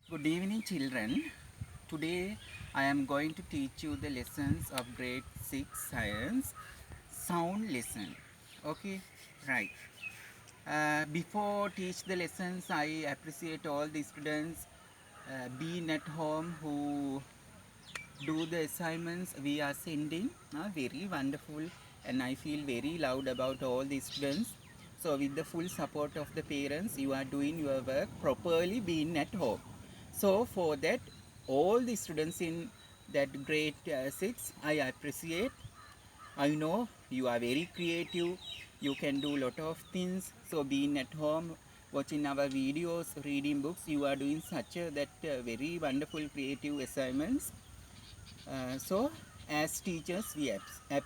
Good evening, children. Today I am going to teach you the lessons of grade 6 science sound lesson. Okay, right. Before teach the lessons, I appreciate all the students being at home who do the assignments we are sending. Very wonderful, and I feel very loud about all the students. So, with the full support of the parents, you are doing your work properly being at home. So, for that, all the students in that grade 6, I appreciate. I know you are very creative. You can do lot of things. So being at home, watching our videos, reading books, you are doing such a that very wonderful creative assignments. So as teachers, we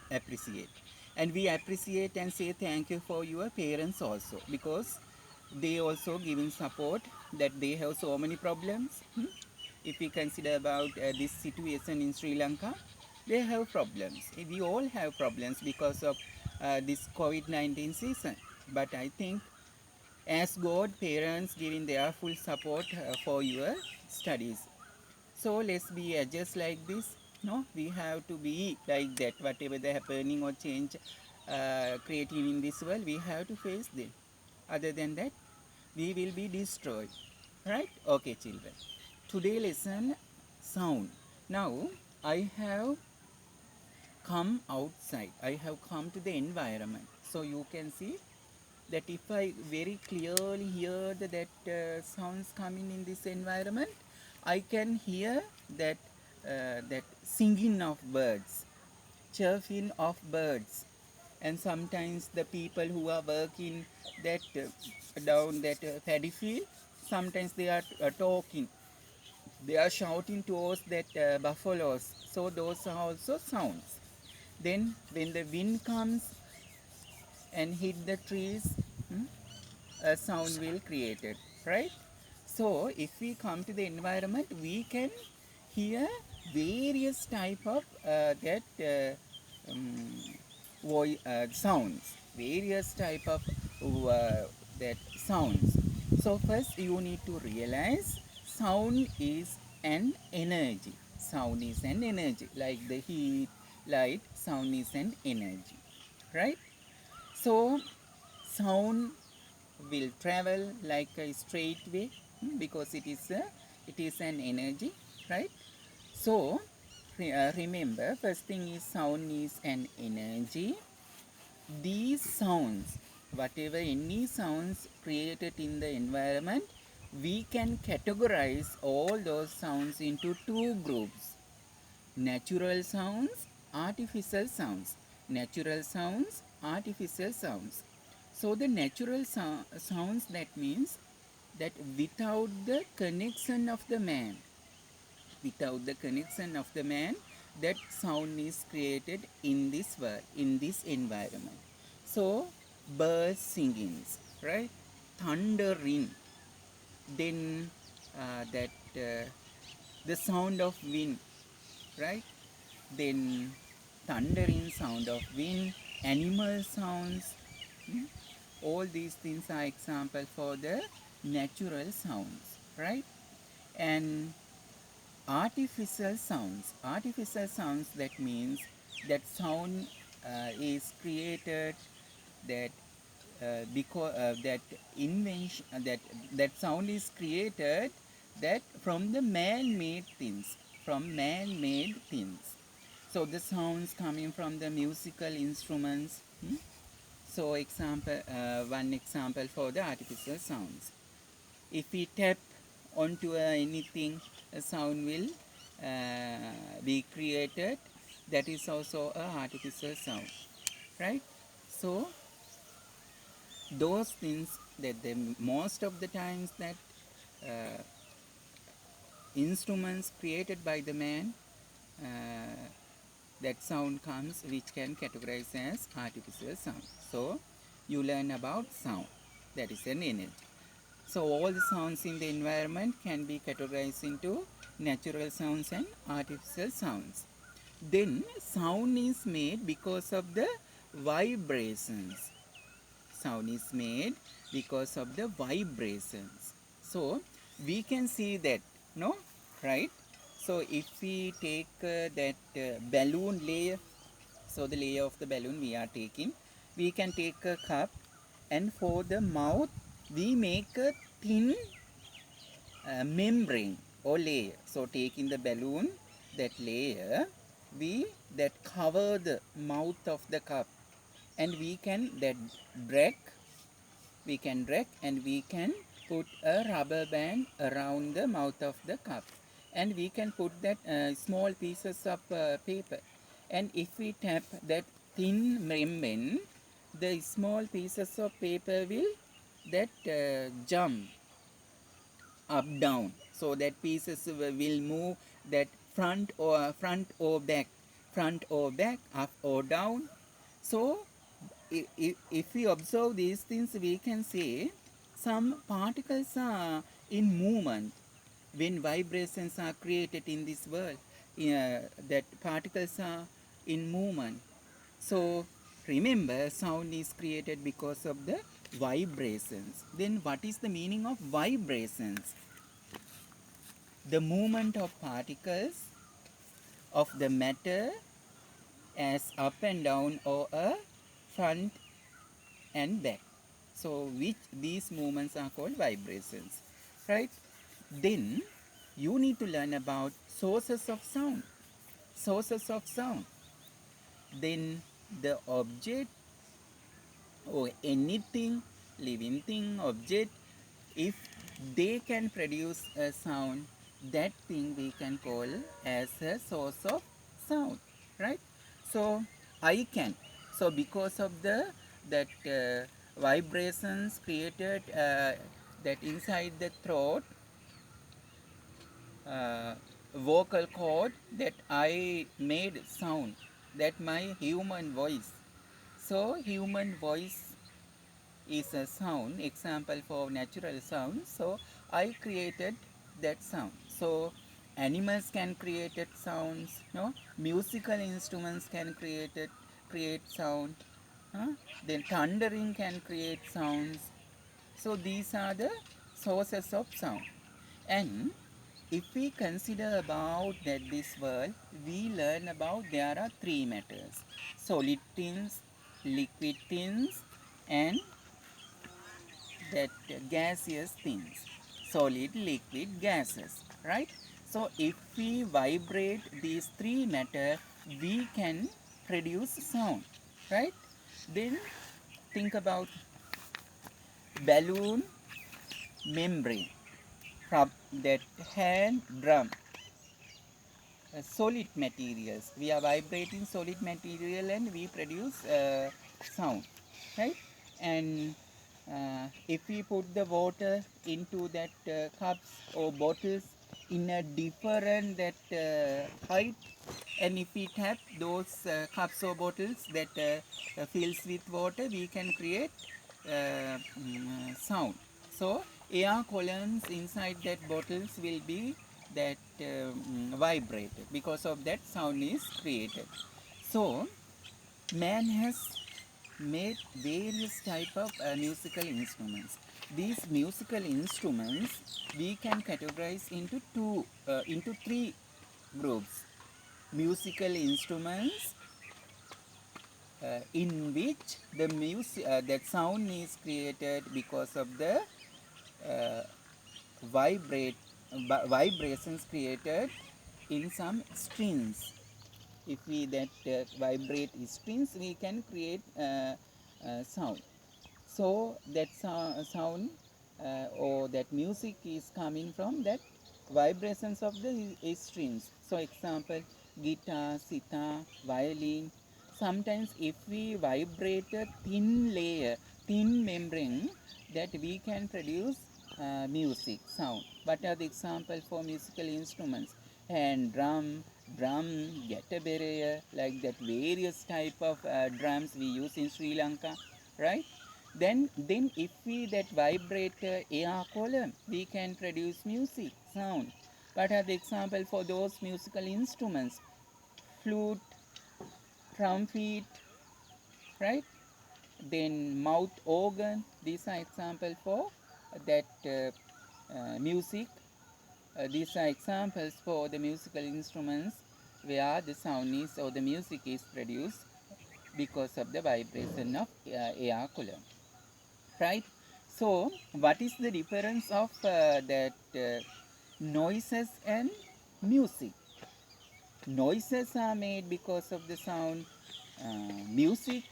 appreciate, and we appreciate and say thank you for your parents also, because they also giving support that they have so many problems. If we consider about this situation in Sri Lanka, they have problems. We all have problems because of this COVID-19 season. But I think as God, parents giving their full support for your studies. So let's be just like this. No, we have to be like that. Whatever the happening or change creating in this world, we have to face them. Other than that, we will be destroyed. Right? Okay, children. Today lesson sound. Now I have come outside. I have come to the environment. So you can see that if I very clearly hear that sounds coming in this environment, I can hear that that singing of birds, chirping of birds, and sometimes the people who are working that down that paddy field, sometimes they are talking, they are shouting towards that buffaloes. So those are also sounds. Then when the wind comes and hit the trees, hmm, a sound will created, right? So if we come to the environment, we can hear various type of sounds, various type of that sounds. So first you need to realize sound is an energy. Sound is an energy, like the heat, light. Sound is an energy, right? So sound will travel like a straight way, because it is an energy, right? So remember, first thing is sound is an energy. These sounds, whatever any sounds created in the environment, we can categorize all those sounds into two groups: natural sounds, artificial sounds. Natural sounds, artificial sounds. So the natural sounds, that means that without the connection of the man, without the connection of the man, that sound is created in this world, in this environment. So birds singings, right? Thundering, then that the sound of wind, right? Then thundering sound of wind, animal sounds. hmm? All these things are example for the natural sounds, right? And artificial sounds, that means that sound is created, that because that invention that sound is created, that from the man-made things, from man-made things. So the sounds coming from the musical instruments. So one example for the artificial sounds: if we tap onto anything, a sound will be created. That is also a artificial sound, right? So those things, that the most of the times that uh, instruments created by the man, uh, that sound comes, which can categorize as artificial sound. So you learn about sound, that is an energy. So all the sounds in the environment can be categorized into natural sounds and artificial sounds. Then sound is made because of the vibrations. Sound is made because of the vibrations. So we can see that No, right? So if we take that balloon layer, so the layer of the balloon we are taking, we can take a cup, and for the mouth we make a thin membrane or layer. So taking the balloon, that layer, we that cover the mouth of the cup, and we can that drag, we can drag, and we can put a rubber band around the mouth of the cup, and we can put that small pieces of paper, and if we tap that thin membrane, the small pieces of paper will that jump up down, so that pieces will move that front or back, up or down. So if we observe these things, we can say some particles are in movement when vibrations are created in this world. That particles are in movement. So remember, sound is created because of the vibrations. Then what is the meaning of vibrations? The movement of particles of the matter as up and down, or a front and back. So which these movements are called vibrations, right? Then you need to learn about sources of sound. Sources of sound. Then the object or anything, living thing, object, if they can produce a sound, that thing we can call as a source of sound, right? So I can, so because of the that vibrations created that inside the throat, uh, vocal cord, that I made sound, that my human voice. So human voice is a sound, example for natural sound. So I created that sound. So animals can create sounds, no? Musical instruments can create sound. Huh? Then thundering can create sounds. So these are the sources of sound. And if we consider about that this world, we learn about there are three matters: solid things, liquid things, and that gaseous things, solid, liquid, gases, right? So if we vibrate these three matter, we can produce sound, right? Then think about balloon membrane, from that hand drum, solid materials. We are vibrating solid material and we produce sound, right? And if we put the water into that cups or bottles in a different that height, and if we tap those cups or bottles that fills with water, we can create sound. So air columns inside that bottles will be that vibrated, because of that sound is created. So man has made various type of musical instruments. These musical instruments we can categorize into three groups: musical instruments in which the music that sound is created because of the uh, vibrate vibrations created in some strings. If we that vibrate strings, we can create sound. So that sound or that music is coming from that vibrations of the strings. So example, guitar, sitar, violin. Sometimes if we vibrate a thin layer, thin membrane, that we can produce music sound. What are the example for musical instruments? Hand drum, guitar, like that various type of drums we use in Sri Lanka, right? Then if we that vibrate air column, we can produce music sound. What are the example for those musical instruments? Flute, trumpet, right? Then mouth organ. These are example for that music. These are examples for the musical instruments where the sound is or the music is produced because of the vibration of air column, right? So, what is the difference of that noises and music? Noises are made because of the sound. Music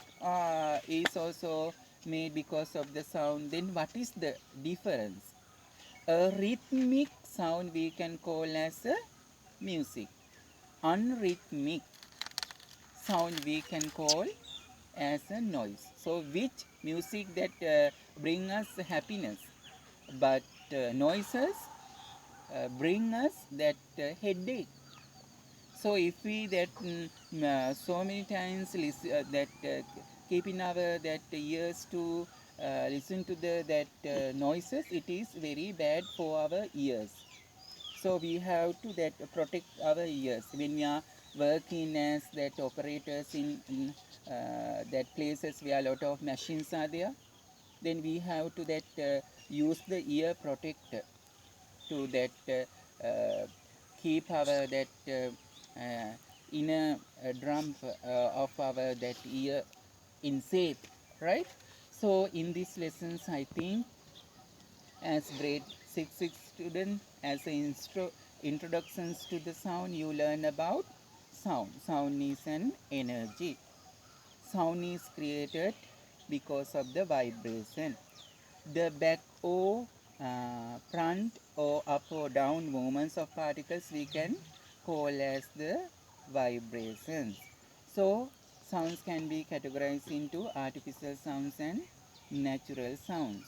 is also made because of the sound. Then, what is the difference? A rhythmic sound we can call as a music. Unrhythmic sound we can call as a noise. So, which music that bring us happiness, but noises bring us that headache. So, if we that so many times listen, that keeping our that ears to listen to the that noises, it is very bad for our ears. So we have to that protect our ears when we are working as that operators in that places where a lot of machines are there. Then we have to that use the ear protector to that keep our that inner drum of our that ear in safe, right? So in these lessons, I think as grade 6 student, as introductions to the sound, you learn about sound. Sound is an energy. Sound is created because of the vibration. The back or front or up or down movements of particles we can call as the vibrations. So sounds can be categorized into artificial sounds and natural sounds.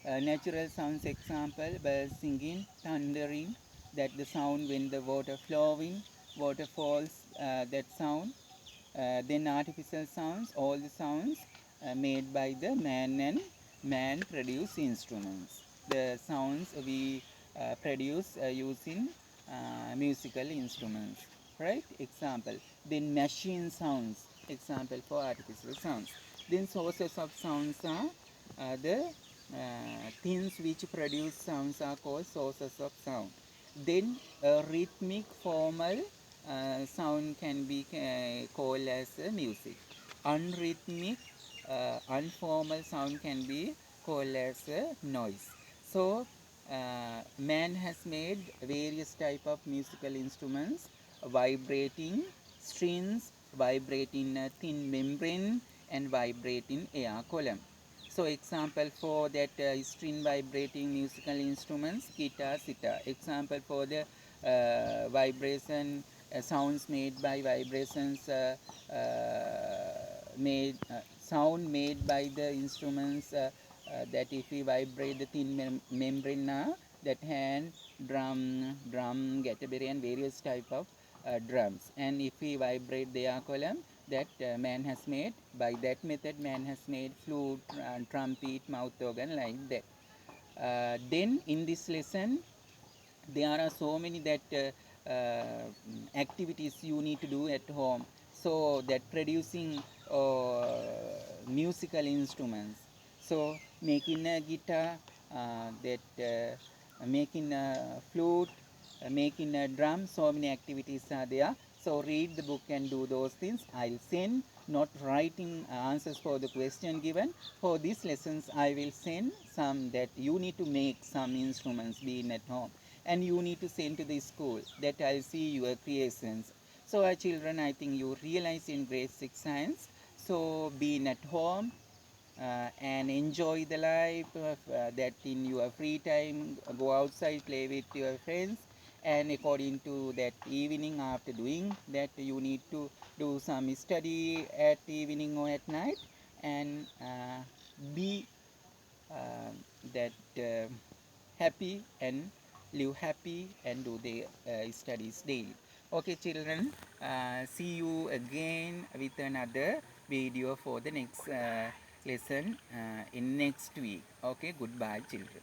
Natural sounds example, birds singing, thundering, that the sound when the water flowing, waterfalls, that sound. Then artificial sounds, all the sounds made by the man and man produce instruments. The sounds we produce using musical instruments, right? Example. Then machine sounds, example for artificial sounds. Then sources of sounds are the things which produce sounds are called sources of sound. Then a rhythmic formal sound can be called as music. Unrhythmic, unformal sound can be called as noise. So, man has made various type of musical instruments, vibrating strings, vibrating thin membrane, and vibrating air column. So example for that string vibrating musical instruments, guitar, sitar. Example for the vibration sounds made by vibrations sound made by the instruments that if we vibrate the thin membrane that hand drum gataberi and various type of drums, and if we vibrate the air column that man has made, by that method man has made flute, trumpet, mouth organ, like that. Then in this lesson there are so many that activities you need to do at home, so that producing musical instruments, so making a guitar, that making a flute, making a drum, so many activities are there. So read the book and do those things. I'll send, not writing answers for the question given. For these lessons I will send some that you need to make some instruments being at home, and you need to send to the school that I'll see your creations. So children, I think you realize in grade 6 science, so being at home and enjoy the life that in your free time go outside, play with your friends, and according to that evening after doing that you need to do some study at evening or at night, and be uh, that happy and live happy and do the studies daily. Okay children, see you again with another video for the next lesson in next week. Okay, goodbye children.